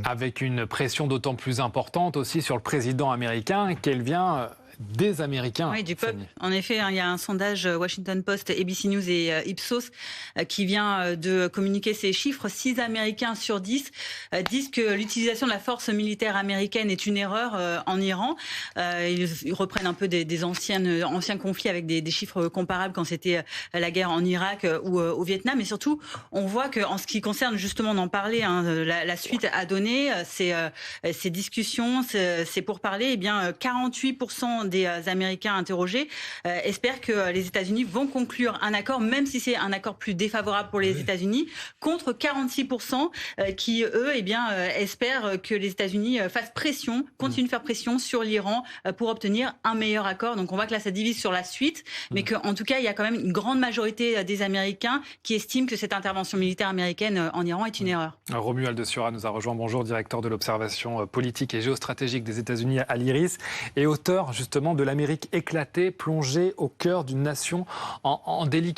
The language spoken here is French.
Avec une pression d'autant plus importante aussi sur le président américain qu'elle vient des Américains. Oui, du peuple. En effet, il y a un sondage Washington Post, ABC News et Ipsos qui vient de communiquer ces chiffres. 6 Américains sur 10 disent que l'utilisation de la force militaire américaine est une erreur en Iran. Ils reprennent un peu des anciens conflits avec des chiffres comparables quand c'était la guerre en Irak ou au Vietnam. Et surtout, on voit qu'en ce qui concerne, justement, on en parlait, la suite à donner, ces discussions, ces pourparlers, eh bien, 48% des Américains interrogés espèrent que les États-Unis vont conclure un accord, même si c'est un accord plus défavorable pour les États-Unis, contre 46% qui, eux, espèrent que les États-Unis fassent pression, continuent de faire pression sur l'Iran pour obtenir un meilleur accord. Donc on voit que là, ça divise sur la suite, mais qu'en tout cas, il y a quand même une grande majorité des Américains qui estiment que cette intervention militaire américaine en Iran est une erreur. Romuald de Sura nous a rejoint. Bonjour, directeur de l'observation politique et géostratégique des États-Unis à l'IRIS et auteur justement de l'Amérique éclatée, plongée au cœur d'une nation en délicatesse.